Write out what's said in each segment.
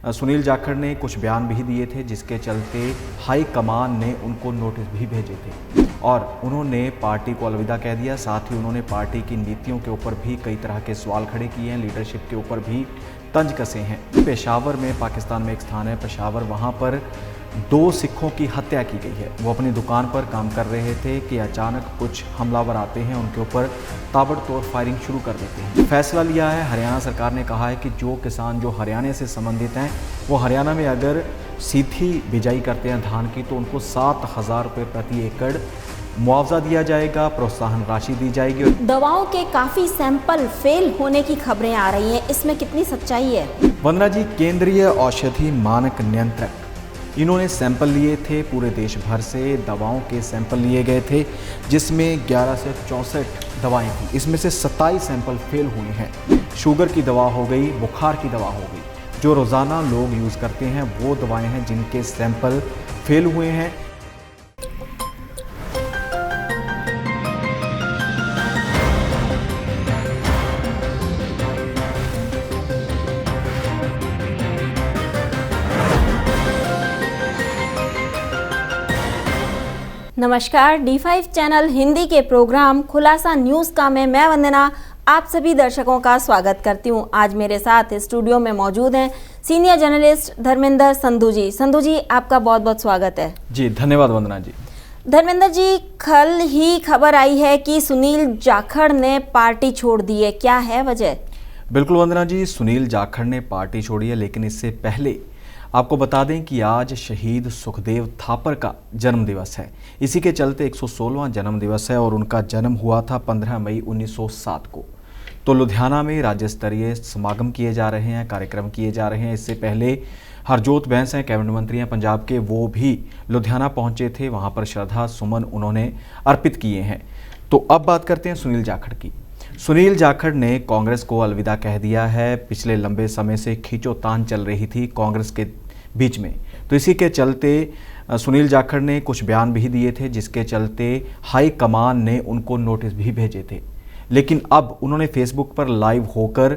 सुनील जाखड़ ने कुछ बयान भी दिए थे, जिसके चलते हाई कमान ने उनको नोटिस भी भेजे थे और उन्होंने पार्टी को अलविदा कह दिया। साथ ही उन्होंने पार्टी की नीतियों के ऊपर भी कई तरह के सवाल खड़े किए हैं, लीडरशिप के ऊपर भी तंज कसे हैं। पेशावर में, पाकिस्तान में एक स्थान है पेशावर, वहाँ पर 2 सिखों की हत्या की गई है। वो अपनी दुकान पर काम कर रहे थे कि अचानक कुछ हमलावर आते हैं, उनके ऊपर ताबड़तोड़ फायरिंग शुरू कर देते हैं। फैसला लिया है, हरियाणा सरकार ने कहा है कि जो किसान जो हरियाणा से संबंधित हैं, वो हरियाणा में अगर सीधी बिजाई करते हैं धान की, तो उनको 7,000 रुपये प्रति एकड़ मुआवजा दिया जाएगा, प्रोत्साहन राशि दी जाएगी। दवाओं के काफ़ी सैंपल फेल होने की खबरें आ रही हैं, इसमें कितनी सच्चाई है? वंदना जी, केंद्रीय औषधि मानक नियंत्रक, इन्होंने सैंपल लिए थे पूरे देश भर से, दवाओं के सैंपल लिए गए थे, जिसमें 11 से 64 दवाएं थी। इसमें से 27 सैंपल फेल हुए हैं। शुगर की दवा हो गई, बुखार की दवा हो गई, जो रोज़ाना लोग यूज़ करते हैं वो दवाएं हैं जिनके सैंपल फेल हुए हैं। नमस्कार, D5 चैनल हिंदी के प्रोग्राम खुलासा न्यूज़ का मैं वंदना आप सभी दर्शकों का स्वागत करती हूं। आज मेरे साथ स्टूडियो में मौजूद हैं सीनियर जर्नलिस्ट धर्मेंद्र संधू जी। संधू जी, आपका बहुत बहुत स्वागत है। जी धन्यवाद वंदना जी। धर्मेंद्र जी, कल ही खबर आई है कि सुनील जाखड़ ने पार्टी छोड़ दी है, क्या है वजह? बिल्कुल वंदना जी, सुनील जाखड़ ने पार्टी छोड़ी है, लेकिन इससे पहले आपको बता दें कि आज शहीद सुखदेव थापर का जन्म दिवस है। इसी के चलते 116वां जन्म दिवस है और उनका जन्म हुआ था 15 मई 1907 को। तो लुधियाना में राज्य स्तरीय समागम किए जा रहे हैं, कार्यक्रम किए जा रहे हैं। इससे पहले हरजोत बैंस हैं, कैबिनेट मंत्री हैं पंजाब के, वो भी लुधियाना पहुंचे थे, वहां पर श्रद्धा सुमन उन्होंने अर्पित किए हैं। तो अब बात करते हैं सुनील जाखड़ की। सुनील जाखड़ ने कांग्रेस को अलविदा कह दिया है। पिछले लंबे समय से खींचोतान चल रही थी कांग्रेस के बीच में, तो इसी के चलते सुनील जाखड़ ने कुछ बयान भी दिए थे, जिसके चलते हाई कमान ने उनको नोटिस भी भेजे थे। लेकिन अब उन्होंने फेसबुक पर लाइव होकर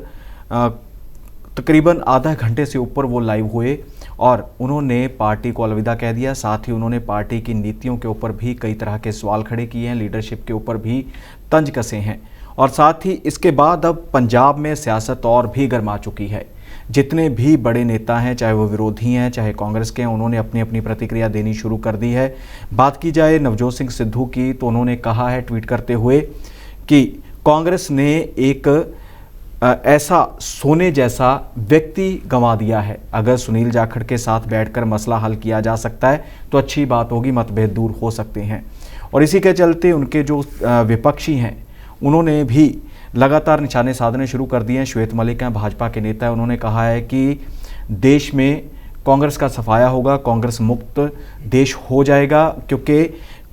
तकरीबन आधा घंटे से ऊपर वो लाइव हुए और उन्होंने पार्टी को अलविदा कह दिया। साथ ही उन्होंने पार्टी की नीतियों के ऊपर भी कई तरह के सवाल खड़े किए हैं, लीडरशिप के ऊपर भी तंज कसे हैं। और साथ ही इसके बाद अब पंजाब में सियासत और भी गर्मा चुकी है। जितने भी बड़े नेता हैं, चाहे वो विरोधी हैं चाहे कांग्रेस के हैं, उन्होंने अपनी अपनी प्रतिक्रिया देनी शुरू कर दी है। बात की जाए नवजोत सिंह सिद्धू की, तो उन्होंने कहा है ट्वीट करते हुए कि कांग्रेस ने एक ऐसा सोने जैसा व्यक्ति गंवा दिया है। अगर सुनील जाखड़ के साथ बैठकर मसला हल किया जा सकता है तो अच्छी बात होगी, मतभेद दूर हो सकते हैं। और इसी के चलते उनके जो विपक्षी हैं उन्होंने भी लगातार निशाने साधने शुरू कर दिए हैं। श्वेत मलिक हैं, भाजपा के नेता हैं, उन्होंने कहा है कि देश में कांग्रेस का सफाया होगा, कांग्रेस मुक्त देश हो जाएगा, क्योंकि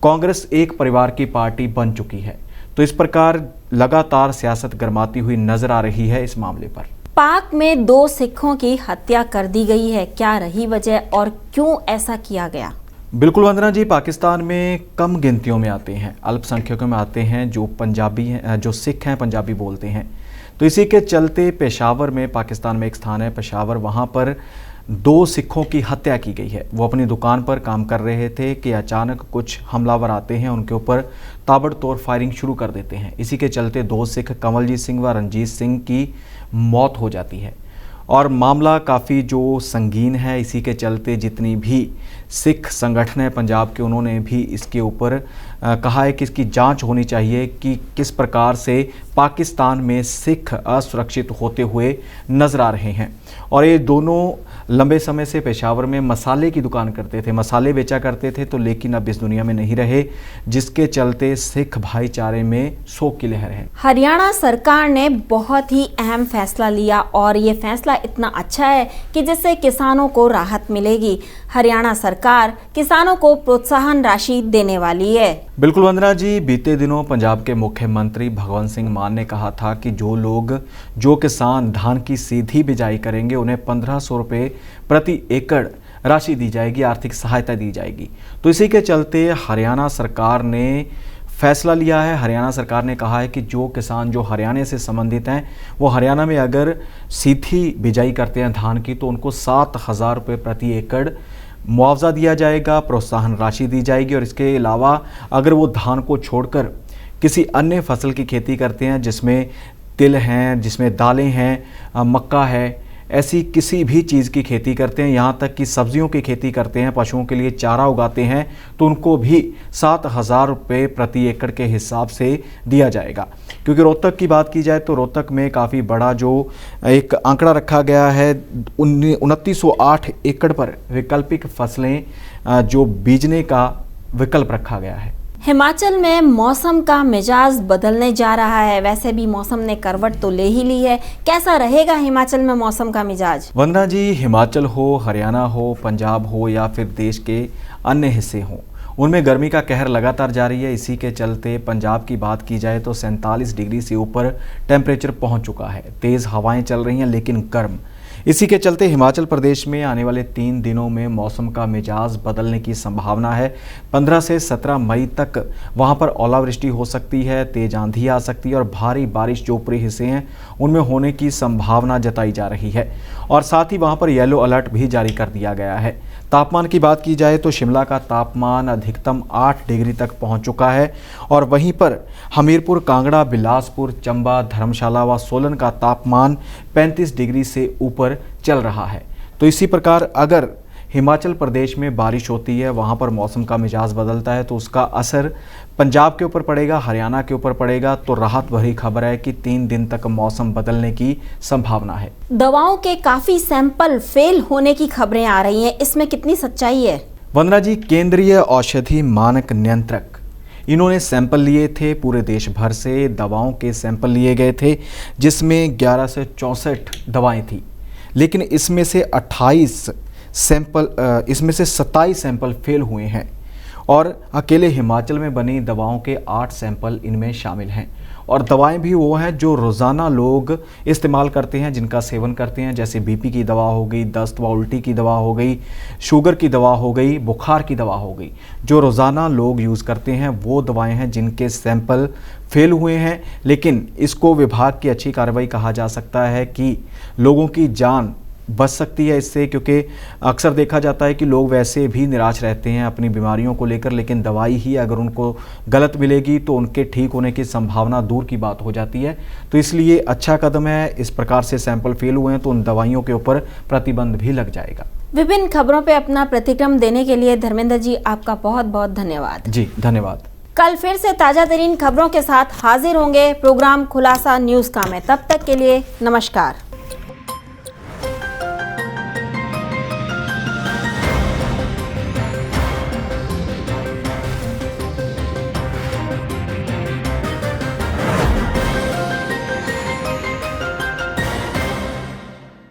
कांग्रेस एक परिवार की पार्टी बन चुकी है। तो इस प्रकार लगातार सियासत गर्माती हुई नजर आ रही है इस मामले पर। पाक में 2 सिखों की हत्या कर दी गई है, क्या रही वजह और क्यों ऐसा किया गया? बिल्कुल वंदना जी, पाकिस्तान में कम गिनतियों में आते हैं, अल्पसंख्यकों में आते हैं जो पंजाबी हैं, जो सिख हैं, पंजाबी बोलते हैं। तो इसी के चलते पेशावर में, पाकिस्तान में एक स्थान है पेशावर, वहाँ पर 2 सिखों की हत्या की गई है। वो अपनी दुकान पर काम कर रहे थे कि अचानक कुछ हमलावर आते हैं, उनके ऊपर ताबड़तोड़ फायरिंग शुरू कर देते हैं। इसी के चलते 2 सिख कमलजीत सिंह व रंजीत सिंह की मौत हो जाती है और मामला काफ़ी जो संगीन है। इसी के चलते जितनी भी सिख संगठन है पंजाब के, उन्होंने भी इसके ऊपर कहा है कि इसकी जांच होनी चाहिए कि किस प्रकार से पाकिस्तान में सिख असुरक्षित होते हुए नजर आ रहे हैं। और ये दोनों लंबे समय से पेशावर में मसाले की दुकान करते थे, मसाले बेचा करते थे, तो लेकिन अब इस दुनिया में नहीं रहे, जिसके चलते सिख भाईचारे में शोक की लहर है। हरियाणा सरकार ने बहुत ही अहम फैसला लिया और ये फैसला इतना अच्छा है कि जिससे किसानों को राहत मिलेगी। हरियाणा सरकार किसानों को प्रोत्साहन राशि देने वाली है। बिल्कुल वंदना जी, बीते दिनों पंजाब के मुख्यमंत्री भगवंत सिंह मान ने कहा था कि जो किसान धान की सीधी बिजाई करेंगे उन्हें 1500 रुपये प्रति एकड़ राशि दी जाएगी, आर्थिक सहायता दी जाएगी। तो इसी के चलते हरियाणा सरकार ने फैसला लिया है। हरियाणा सरकार ने कहा है कि जो किसान जो हरियाणा से संबंधित हैं वो हरियाणा में अगर सीधी बिजाई करते हैं धान की तो उनको 7,000 रुपये प्रति एकड़ मुआवजा दिया जाएगा, प्रोत्साहन राशि दी जाएगी। और इसके अलावा अगर वो धान को छोड़कर किसी अन्य फसल की खेती करते हैं जिसमें तिल हैं, जिसमें दालें हैं, मक्का है, ऐसी किसी भी चीज़ की खेती करते हैं, यहाँ तक कि सब्जियों की खेती करते हैं, पशुओं के लिए चारा उगाते हैं, तो उनको भी 7,000 रुपये प्रति एकड़ के हिसाब से दिया जाएगा। क्योंकि रोहतक की बात की जाए तो रोहतक में काफ़ी बड़ा जो एक आंकड़ा रखा गया है, 2908 एकड़ पर वैकल्पिक फसलें जो बीजने का विकल्प रखा गया है। हिमाचल में मौसम का मिजाज बदलने जा रहा है। वैसे भी मौसम ने करवट तो ले ही ली है। कैसा रहेगा हिमाचल में मौसम का मिजाज? वंदना जी, हिमाचल हो, हरियाणा हो, पंजाब हो या फिर देश के अन्य हिस्से हों, उनमें गर्मी का कहर लगातार जारी है। इसी के चलते पंजाब की बात की जाए तो 47 डिग्री से ऊपर टेम्परेचर पहुंच चुका है। तेज़ हवाएं चल रही हैं लेकिन गर्म। इसी के चलते हिमाचल प्रदेश में आने वाले 3 दिनों में मौसम का मिजाज बदलने की संभावना है। 15 से 17 मई तक वहां पर ओलावृष्टि हो सकती है, तेज आंधी आ सकती है और भारी बारिश जो ऊपरी हिस्से हैं उनमें होने की संभावना जताई जा रही है। और साथ ही वहां पर येलो अलर्ट भी जारी कर दिया गया है। तापमान की बात की जाए तो शिमला का तापमान अधिकतम 8 डिग्री तक पहुंच चुका है और वहीं पर हमीरपुर, कांगड़ा, बिलासपुर, चंबा, धर्मशाला व सोलन का तापमान 35 डिग्री से ऊपर चल रहा है। तो इसी प्रकार अगर हिमाचल प्रदेश में बारिश होती है, वहाँ पर मौसम का मिजाज बदलता है तो उसका असर पंजाब के ऊपर पड़ेगा, हरियाणा के ऊपर पड़ेगा। तो राहत भरी खबर है कि 3 दिन तक मौसम बदलने की संभावना है। दवाओं के काफी सैंपल फेल होने की खबरें आ रही हैं, इसमें कितनी सच्चाई है? वंदना जी, केंद्रीय औषधि मानक नियंत्रक इन्होंने सैंपल लिए थे, पूरे देश भर से दवाओं के सैंपल लिए गए थे जिसमें 11 से 64 दवाएं थी, लेकिन इसमें से 27 सैंपल फेल हुए हैं और अकेले हिमाचल में बनी दवाओं के 8 सैंपल इनमें शामिल हैं। और दवाएं भी वो हैं जो रोज़ाना लोग इस्तेमाल करते हैं, जिनका सेवन करते हैं, जैसे बीपी की दवा हो गई, दस्त व उल्टी की दवा हो गई, शुगर की दवा हो गई, बुखार की दवा हो गई। जो रोज़ाना लोग यूज़ करते हैं वो दवाएं हैं जिनके सैंपल फेल हुए हैं। लेकिन इसको विभाग की अच्छी कार्रवाई कहा जा सकता है कि लोगों की जान बच सकती है इससे, क्योंकि अक्सर देखा जाता है कि लोग वैसे भी निराश रहते हैं अपनी बीमारियों को लेकर, लेकिन दवाई ही अगर उनको गलत मिलेगी तो उनके ठीक होने की संभावना दूर की बात हो जाती है। तो इसलिए अच्छा कदम है। इस प्रकार से सैंपल फेल हुए हैं तो उन दवाइयों के ऊपर प्रतिबंध भी लग जाएगा। विभिन्न खबरों पर अपना प्रतिक्रम देने के लिए धर्मेंद्र जी आपका बहुत बहुत धन्यवाद। जी धन्यवाद। कल फिर से ताज़ा तरीन खबरों के साथ हाजिर होंगे प्रोग्राम खुलासा न्यूज़ का में। तब तक के लिए नमस्कार।